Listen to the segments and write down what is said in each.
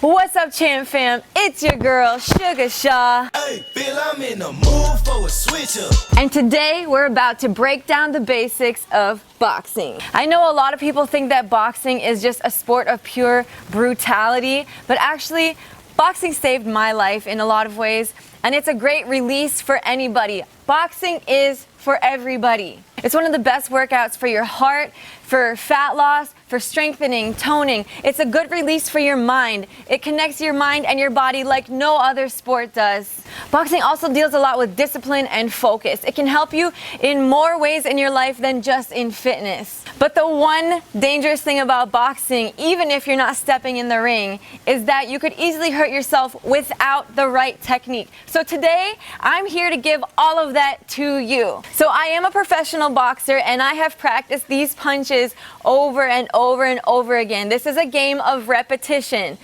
What's up, Champ Fam? It's your girl, Suga Shaw. Hey, feel I'm in the mood for a switch up. And today we're about to break down the basics of boxing. I know a lot of people think that boxing is just a sport of pure brutality, but actually, boxing saved my life in a lot of ways, and it's a great release for anybody. Boxing is for everybody. It's one of the best workouts for your heart, for fat loss, for strengthening, toning. It's a good release for your mind. It connects your mind and your body like no other sport does. Boxing also deals a lot with discipline and focus. It can help you in more ways in your life than just in fitness. But the one dangerous thing about boxing, even if you're not stepping in the ring, is that you could easily hurt yourself without the right technique. So today, I'm here to give all of that to you. So I am a professional boxer and I have practiced these punches over and over and over again. This is a game of repetition.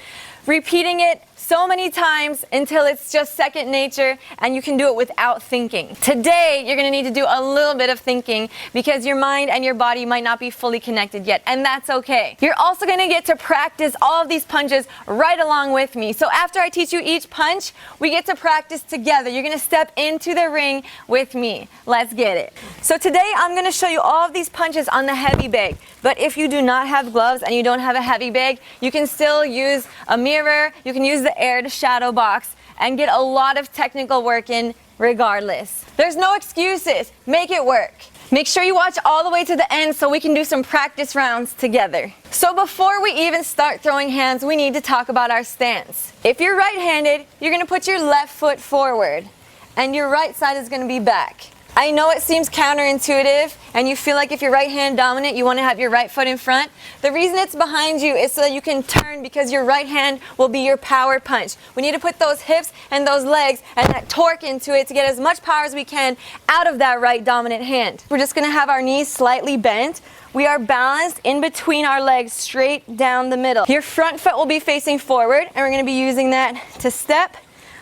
Repeating it so many times until it's just second nature and you can do it without thinking. Today, you're gonna need to do a little bit of thinking because your mind and your body might not be fully connected yet, and that's okay. You're also gonna get to practice all of these punches right along with me. So after I teach you each punch, we get to practice together. You're gonna step into the ring with me. Let's get it. So today, I'm gonna show you all of these punches on the heavy bag. But if you do not have gloves and you don't have a heavy bag, you can still use a mirror, you can use the air to shadow box and get a lot of technical work in regardless. There's no excuses. Make it work. Make sure you watch all the way to the end so we can do some practice rounds together. So before we even start throwing hands, we need to talk about our stance. If you're right-handed, you're going to put your left foot forward and your right side is going to be back. I know it seems counterintuitive and you feel like if you're right hand dominant, you want to have your right foot in front. The reason it's behind you is so that you can turn because your right hand will be your power punch. We need to put those hips and those legs and that torque into it to get as much power as we can out of that right dominant hand. We're just going to have our knees slightly bent. We are balanced in between our legs straight down the middle. Your front foot will be facing forward and we're going to be using that to step.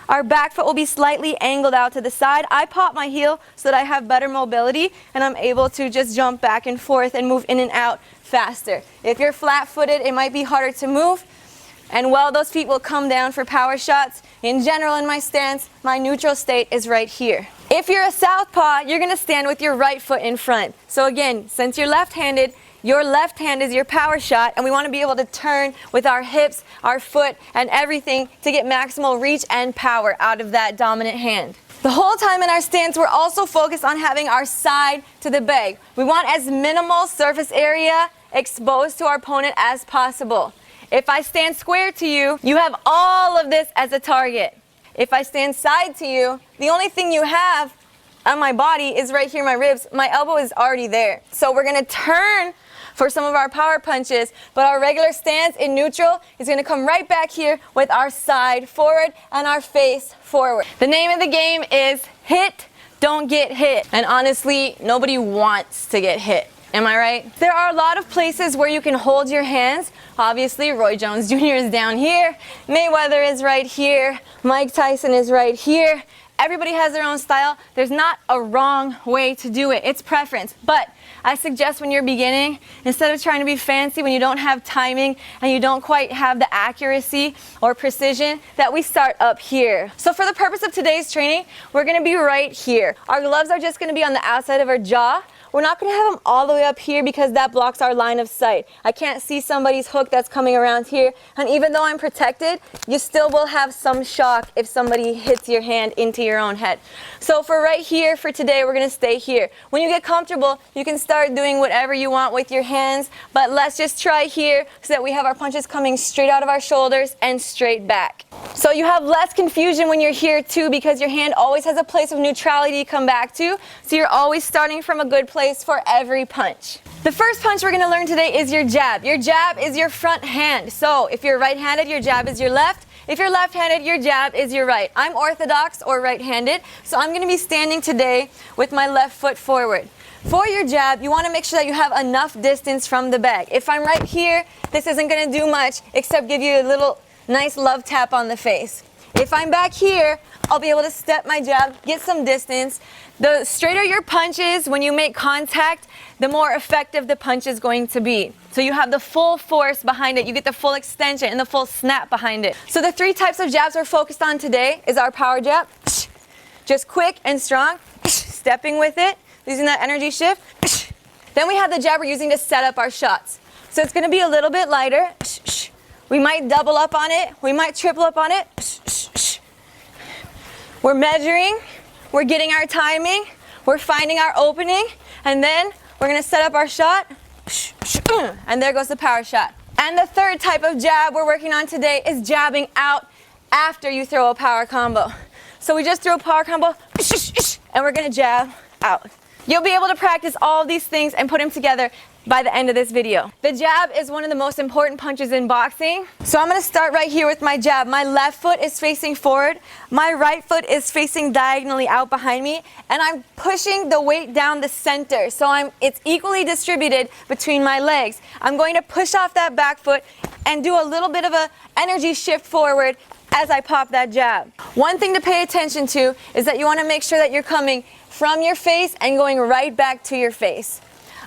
Our back foot will be slightly angled out to the side. I pop my heel so that I have better mobility and I'm able to just jump back and forth and move in and out faster. If you're flat-footed, it might be harder to move. And while those feet will come down for power shots, in general in my stance, my neutral state is right here. If you're a southpaw, you're going to stand with your right foot in front. So again, since you're left-handed, your left hand is your power shot, and we want to be able to turn with our hips, our foot, and everything to get maximal reach and power out of that dominant hand. The whole time in our stance, we're also focused on having our side to the bag. We want as minimal surface area exposed to our opponent as possible. If I stand square to you, you have all of this as a target. If I stand side to you, the only thing you have on my body is right here, my ribs. My elbow is already there. So we're going to turn for some of our power punches, but our regular stance in neutral is going to come right back here with our side forward and our face forward. The name of the game is hit, don't get hit. And honestly, nobody wants to get hit. Am I right? There are a lot of places where you can hold your hands. Obviously, Roy Jones Jr. is down here. Mayweather is right here. Mike Tyson is right here. Everybody has their own style. There's not a wrong way to do it. It's preference. But I suggest when you're beginning, instead of trying to be fancy when you don't have timing and you don't quite have the accuracy or precision, that we start up here. So for the purpose of today's training, we're going to be right here. Our gloves are just going to be on the outside of our jaw. We're not going to have them all the way up here because that blocks our line of sight. I can't see somebody's hook that's coming around here. And even though I'm protected, you still will have some shock if somebody hits your hand into your own head. So for right here, for today, we're going to stay here. When you get comfortable, you can start doing whatever you want with your hands. But let's just try here so that we have our punches coming straight out of our shoulders and straight back. So you have less confusion when you're here too because your hand always has a place of neutrality to come back to. So you're always starting from a good place for every punch. The first punch we're going to learn today is your jab. Your jab is your front hand. So if you're right-handed, your jab is your left. If you're left-handed, your jab is your right. I'm orthodox or right-handed, so I'm going to be standing today with my left foot forward. For your jab, you want to make sure that you have enough distance from the bag. If I'm right here, this isn't going to do much except give you a little nice love tap on the face. If I'm back here, I'll be able to step my jab, get some distance. The straighter your punch is when you make contact, the more effective the punch is going to be. So you have the full force behind it. You get the full extension and the full snap behind it. So the 3 types of jabs we're focused on today is our power jab, just quick and strong, stepping with it, using that energy shift. Then we have the jab we're using to set up our shots. So it's going to be a little bit lighter. We might double up on it. We might triple up on it. We're measuring. We're getting our timing. We're finding our opening. And then we're going to set up our shot. And there goes the power shot. And the 3rd type of jab we're working on today is jabbing out after you throw a power combo. So we just threw a power combo, and we're going to jab out. You'll be able to practice all of these things and put them together by the end of this video. The jab is one of the most important punches in boxing. So I'm going to start right here with my jab. My left foot is facing forward. My right foot is facing diagonally out behind me. And I'm pushing the weight down the center. So it's equally distributed between my legs. I'm going to push off that back foot and do a little bit of an energy shift forward as I pop that jab. One thing to pay attention to is that you want to make sure that you're coming from your face and going right back to your face.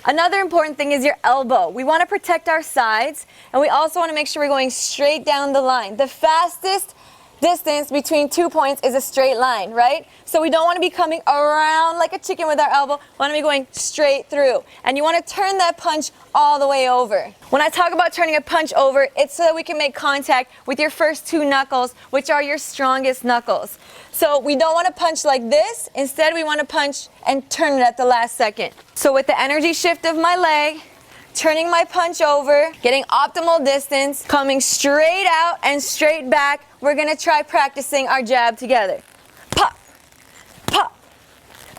Another important thing is your elbow. We want to protect our sides, and we also want to make sure we're going straight down the line. The fastest distance between 2 points is a straight line, right? So we don't want to be coming around like a chicken with our elbow. We want to be going straight through. And you want to turn that punch all the way over. When I talk about turning a punch over, it's so that we can make contact with your first 2 knuckles, which are your strongest knuckles. So we don't want to punch like this. Instead, we want to punch and turn it at the last second. So with the energy shift of my leg, turning my punch over, getting optimal distance, coming straight out and straight back, we're going to try practicing our jab together. Pop, pop,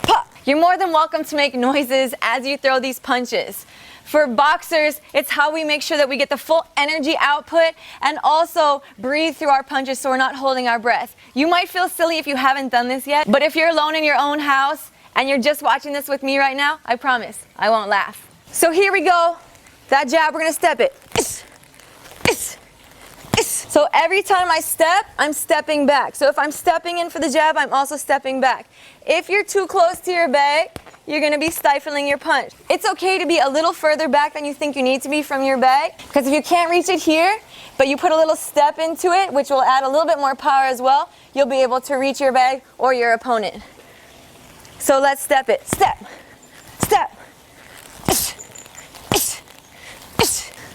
pop. You're more than welcome to make noises as you throw these punches. For boxers, it's how we make sure that we get the full energy output and also breathe through our punches so we're not holding our breath. You might feel silly if you haven't done this yet, but if you're alone in your own house and you're just watching this with me right now, I promise I won't laugh. So here we go. That jab, we're going to step it. So every time I step, I'm stepping back. So if I'm stepping in for the jab, I'm also stepping back. If you're too close to your bag, you're going to be stifling your punch. It's okay to be a little further back than you think you need to be from your bag, because if you can't reach it here, but you put a little step into it, which will add a little bit more power as well, you'll be able to reach your bag or your opponent. So let's step it. Step, step.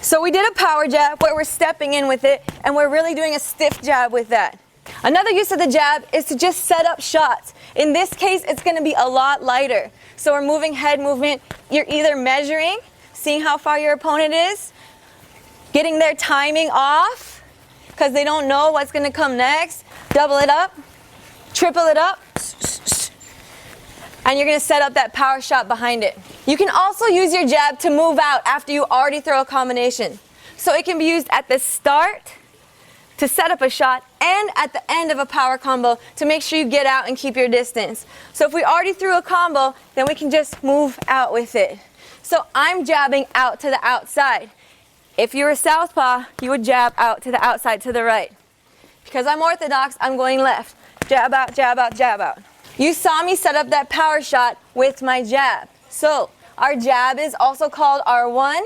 So we did a power jab where we're stepping in with it, and we're really doing a stiff jab with that. Another use of the jab is to just set up shots. In this case, it's going to be a lot lighter. So we're moving head movement. You're either measuring, seeing how far your opponent is, getting their timing off because they don't know what's going to come next, double it up, triple it up, and you're going to set up that power shot behind it. You can also use your jab to move out after you already throw a combination. So it can be used at the start to set up a shot and at the end of a power combo to make sure you get out and keep your distance. So if we already threw a combo, then we can just move out with it. So I'm jabbing out to the outside. If you're a southpaw, you would jab out to the outside to the right. Because I'm orthodox, I'm going left. Jab out, jab out, jab out. You saw me set up that power shot with my jab. So our jab is also called our 1,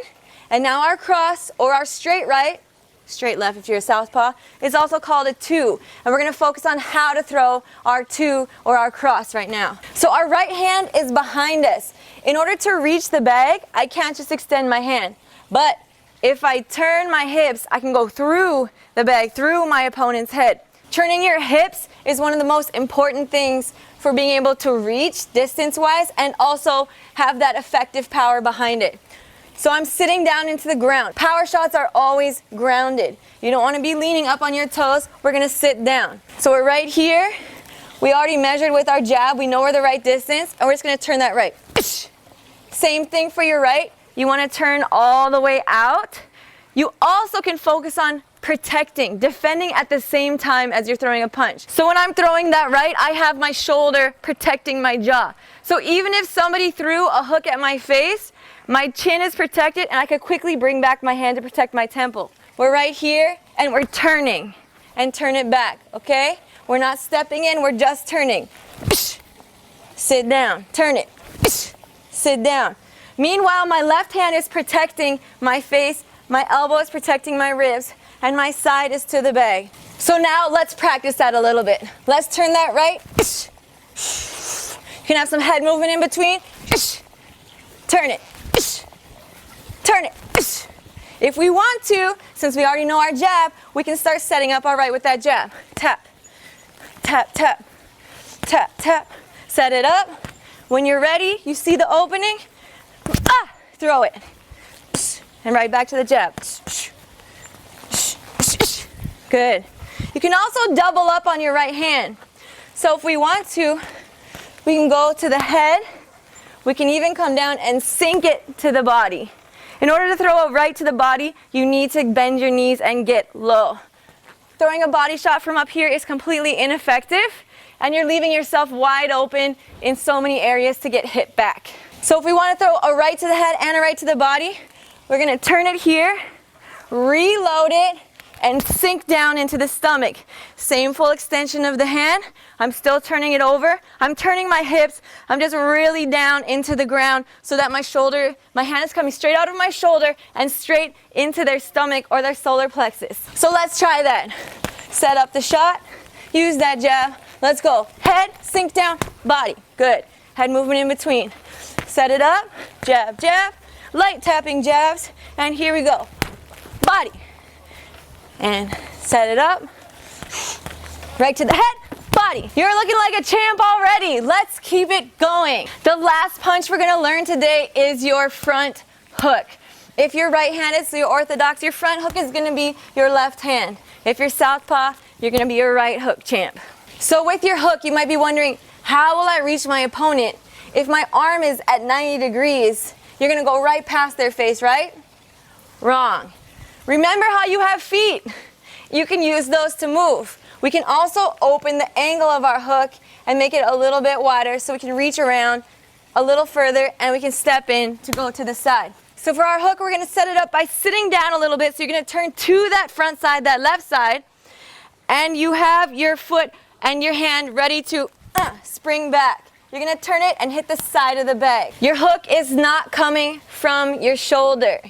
and now our cross or our straight right, straight left if you're a southpaw, is also called a 2. And we're going to focus on how to throw our 2 or our cross right now. So our right hand is behind us. In order to reach the bag, I can't just extend my hand. But if I turn my hips, I can go through the bag, through my opponent's head. Turning your hips is one of the most important things for being able to reach distance-wise and also have that effective power behind it. So I'm sitting down into the ground. Power shots are always grounded. You don't want to be leaning up on your toes. We're going to sit down. So we're right here. We already measured with our jab. We know we're the right distance, and we're just going to turn that right. Same thing for your right. You want to turn all the way out. You also can focus on protecting, defending at the same time as you're throwing a punch. So when I'm throwing that right, I have my shoulder protecting my jaw. So even if somebody threw a hook at my face, my chin is protected and I could quickly bring back my hand to protect my temple. We're right here and we're turning and turn it back, okay? We're not stepping in, we're just turning. Sit down, turn it. Sit down. Meanwhile, my left hand is protecting my face, my elbow is protecting my ribs, and my side is to the bag. So now let's practice that a little bit. Let's turn that right. You can have some head movement in between. Turn it. Turn it. If we want to, since we already know our jab, we can start setting up our right with that jab. Tap, tap, tap, tap, tap. Set it up. When you're ready, you see the opening, throw it. And right back to the jab. Good. You can also double up on your right hand. So if we want to, we can go to the head. We can even come down and sink it to the body. In order to throw a right to the body, you need to bend your knees and get low. Throwing a body shot from up here is completely ineffective, and you're leaving yourself wide open in so many areas to get hit back. So if we want to throw a right to the head and a right to the body, we're going to turn it here, reload it, and sink down into the stomach. Same full extension of the hand. I'm still turning it over. I'm turning my hips. I'm just really down into the ground so that my hand is coming straight out of my shoulder and straight into their stomach or their solar plexus. So let's try that. Set up the shot. Use that jab. Let's go. Head, sink down, body. Good. Head movement in between. Set it up. Jab, jab. Light tapping jabs. And here we go. Body. And set it up. Right to the head, body. You're looking like a champ already. Let's keep it going. The last punch we're gonna learn today is your front hook. If you're right-handed, so you're orthodox, your front hook is gonna be your left hand. If you're southpaw, you're gonna be your right hook champ. So with your hook, you might be wondering, how will I reach my opponent? If my arm is at 90 degrees, you're gonna go right past their face, right? Wrong. Remember how you have feet. You can use those to move. We can also open the angle of our hook and make it a little bit wider so we can reach around a little further and we can step in to go to the side. So for our hook, we're going to set it up by sitting down a little bit. So you're going to turn to that front side, that left side, and you have your foot and your hand ready to spring back. You're going to turn it and hit the side of the bag. Your hook is not coming from your shoulder.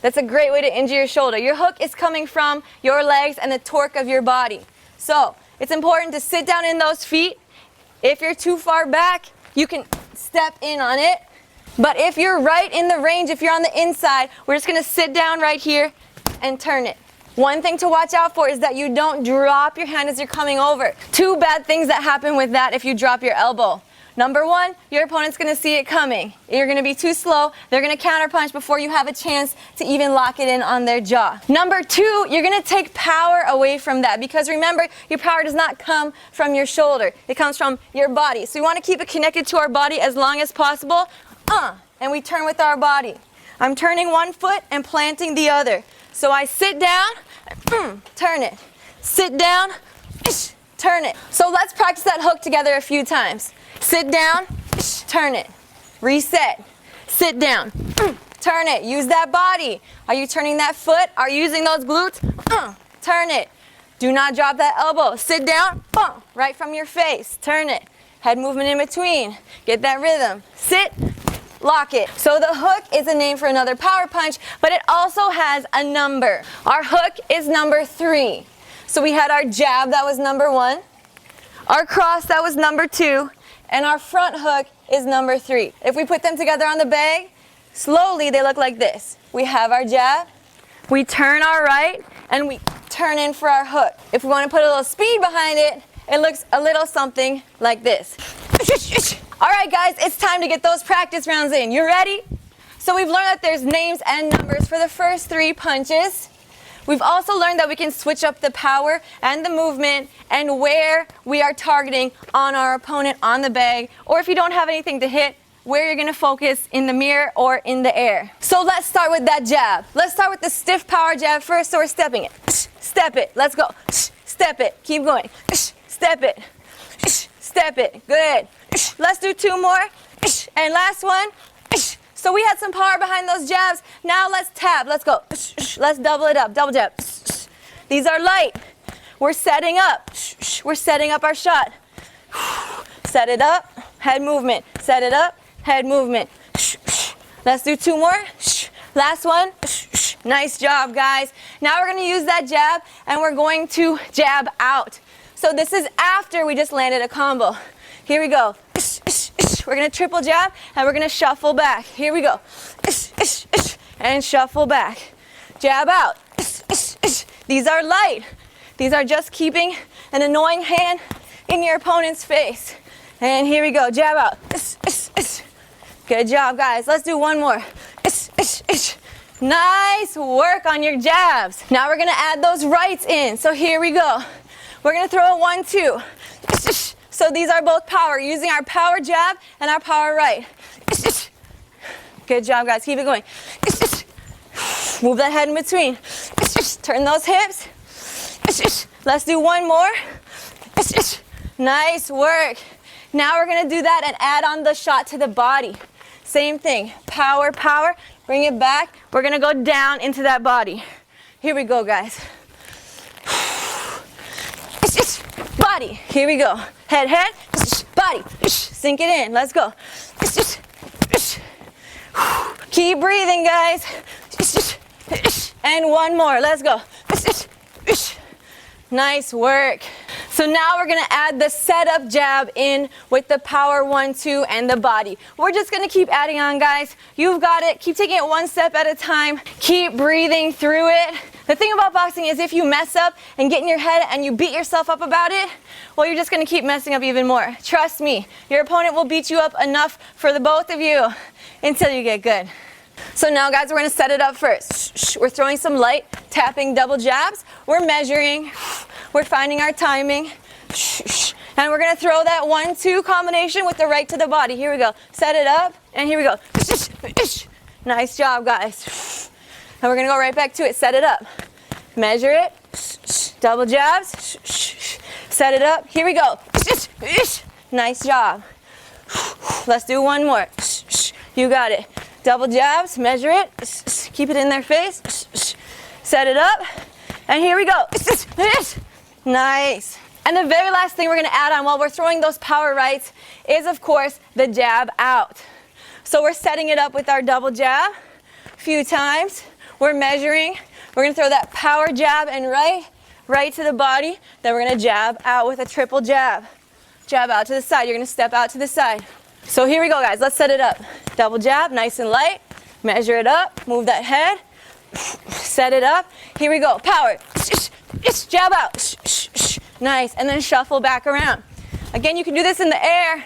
That's a great way to injure your shoulder. Your hook is coming from your legs and the torque of your body. So it's important to sit down in those feet. If you're too far back, you can step in on it. But if you're right in the range, if you're on the inside, we're just going to sit down right here and turn it. One thing to watch out for is that you don't drop your hand as you're coming over. Two bad things that happen with that if you drop your elbow. Number one, your opponent's going to see it coming. You're going to be too slow. They're going to counterpunch before you have a chance to even lock it in on their jaw. Number two, you're going to take power away from that because remember, your power does not come from your shoulder. It comes from your body. So we want to keep it connected to our body as long as possible. And we turn with our body. I'm turning one foot and planting the other. So I sit down, turn it. Sit down, turn it. So let's practice that hook together a few times. Sit down, turn it, reset, sit down, turn it, use that body. Are you turning that foot? Are you using those glutes? Turn it. Do not drop that elbow. Sit down, right from your face, turn it. Head movement in between, get that rhythm. Sit, lock it. So the hook is a name for another power punch, but it also has a number. Our hook is number 3. So we had our jab, that was number 1. Our cross, that was number 2. And our front hook is number 3. If we put them together on the bag, slowly they look like this. We have our jab, we turn our right, and we turn in for our hook. If we want to put a little speed behind it, it looks a little something like this. All right, guys, it's time to get those practice rounds in. You ready? So we've learned that there's names and numbers for the first 3 punches. We've also learned that we can switch up the power and the movement and where we are targeting on our opponent on the bag, or if you don't have anything to hit, where you're going to focus in the mirror or in the air. So let's start with that jab. Let's start with the stiff power jab first, so we're stepping it. Step it. Let's go. Step it. Keep going. Step it. Step it. Good. Let's do 2 more. And last one. So we had some power behind those jabs. Now let's tap. Let's go. Let's double it up. Double jab. These are light. We're setting up. We're setting up our shot. Set it up. Head movement. Set it up. Head movement. Let's do 2 more. Last one. Nice job, guys. Now we're gonna use that jab and we're going to jab out. So this is after we just landed a combo. Here we go. We're gonna triple jab and we're gonna shuffle back. Here we go. And shuffle back. Jab out. These are light. These are just keeping an annoying hand in your opponent's face. And here we go. Jab out. Good job, guys. Let's do one more. Nice work on your jabs. Now we're gonna add those rights in. So here we go. We're gonna throw a 1-2. So these are both power, using our power jab and our power right. Good job, guys. Keep it going. Move that head in between. Turn those hips. Let's do one more. Nice work. Now we're gonna do that and add on the shot to the body. Same thing. Power, power. Bring it back. We're gonna go down into that body. Here we go, guys. Body. Here we go. Head, head. Body. Sink it in. Let's go. Keep breathing, guys. And one more. Let's go. Nice work. So now we're gonna add the setup jab in with the power 1-2 and the body. We're just gonna keep adding on, guys. You've got it. Keep taking it one step at a time. Keep breathing through it. The thing about boxing is if you mess up and get in your head and you beat yourself up about it, well, you're just gonna keep messing up even more. Trust me, your opponent will beat you up enough for the both of you until you get good. So now, guys, we're gonna set it up first. We're throwing some light, tapping double jabs. We're measuring. We're finding our timing. And we're gonna throw that 1-2 combination with the right to the body. Here we go. Set it up, and here we go. Nice job, guys. And we're gonna go right back to it. Set it up. Measure it. Double jabs. Set it up. Here we go. Nice job. Let's do one more. You got it. Double jabs. Measure it. Keep it in their face. Set it up. And here we go. Nice. And the very last thing we're going to add on while we're throwing those power rights is, of course, the jab out. So we're setting it up with our double jab a few times. We're measuring. We're going to throw that power jab and right to the body. Then we're going to jab out with a triple jab. Jab out to the side. You're going to step out to the side. So here we go, guys. Let's set it up. Double jab, nice and light. Measure it up. Move that head. Set it up. Here we go. Power. Jab out. Nice. And then shuffle back around. Again, you can do this in the air.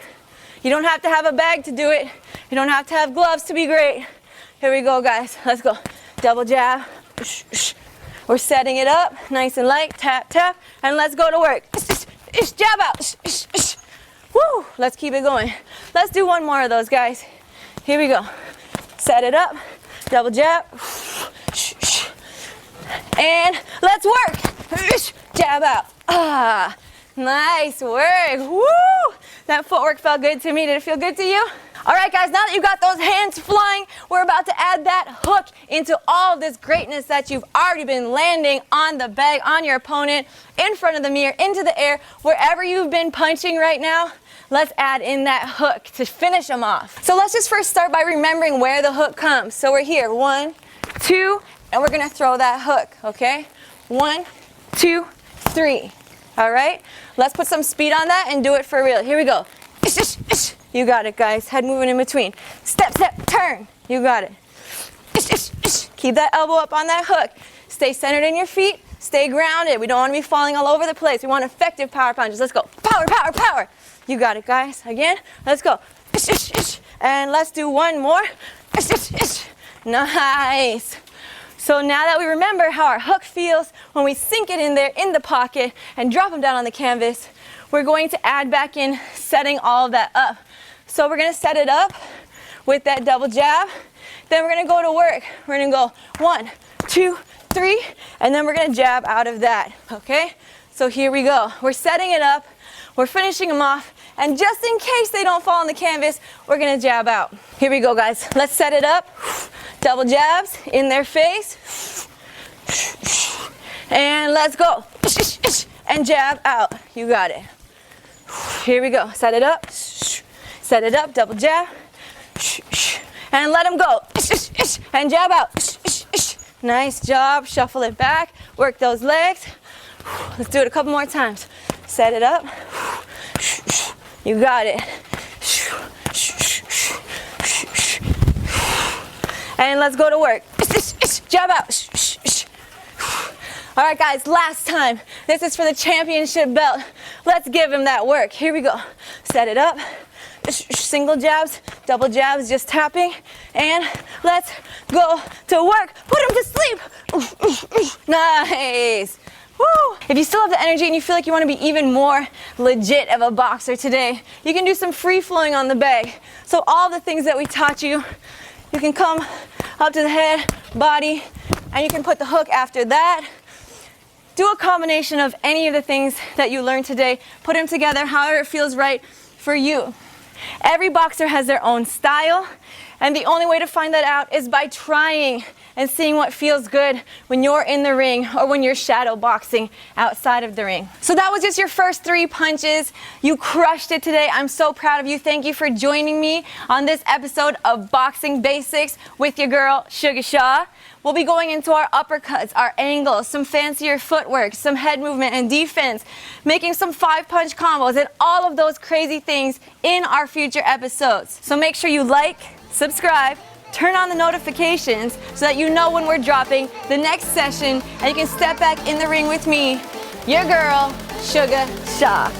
You don't have to have a bag to do it. You don't have to have gloves to be great. Here we go, guys. Let's go. Double jab. We're setting it up. Nice and light. Tap, tap. And let's go to work. Jab out. Woo. Let's keep it going. Let's do one more of those, guys. Here we go. Set it up. Double jab. And let's work. Jab out. Ah, nice work. Woo! That footwork felt good to me. Did it feel good to you? All right, guys, now that you've got those hands flying, we're about to add that hook into all of this greatness that you've already been landing on the bag, on your opponent, in front of the mirror, into the air, wherever you've been punching right now. Let's add in that hook to finish them off. So let's just first start by remembering where the hook comes. So we're here, 1, 2, and we're gonna throw that hook, okay? 1, 2, 3. All right? Let's put some speed on that and do it for real. Here we go. You got it, guys. Head moving in between. Step, step, turn. You got it. Keep that elbow up on that hook. Stay centered in your feet. Stay grounded. We don't want to be falling all over the place. We want effective power punches. Let's go. Power, power, power. You got it, guys. Again, let's go. And let's do one more. Nice. So now that we remember how our hook feels when we sink it in there in the pocket and drop them down on the canvas, we're going to add back in setting all of that up. So we're going to set it up with that double jab. Then we're going to go to work. We're going to go 1, 2, 3, and then we're going to jab out of that. Okay? So here we go. We're setting it up. We're finishing them off. And just in case they don't fall on the canvas, we're going to jab out. Here we go, guys. Let's set it up. Double jabs in their face. And let's go. And jab out. You got it. Here we go. Set it up. Set it up. Double jab. And let them go. And jab out. Nice job. Shuffle it back. Work those legs. Let's do it a couple more times. Set it up. You got it. And let's go to work. Jab out. All right, guys, last time. This is for the championship belt. Let's give him that work. Here we go. Set it up. Single jabs, double jabs, just tapping. And let's go to work. Put him to sleep. Nice. Woo. If you still have the energy and you feel like you want to be even more legit of a boxer today, you can do some free flowing on the bag. So all the things that we taught you, you can come up to the head, body, and you can put the hook after that. Do a combination of any of the things that you learned today. Put them together however it feels right for you. Every boxer has their own style, and the only way to find that out is by trying and seeing what feels good when you're in the ring or when you're shadow boxing outside of the ring. So that was just your first 3 punches. You crushed it today. I'm so proud of you. Thank you for joining me on this episode of Boxing Basics with your girl, Suga Shaw. We'll be going into our uppercuts, our angles, some fancier footwork, some head movement and defense, making some 5-punch combos, and all of those crazy things in our future episodes. So make sure you like, subscribe, turn on the notifications so that you know when we're dropping the next session, and you can step back in the ring with me, your girl, Suga Shaw.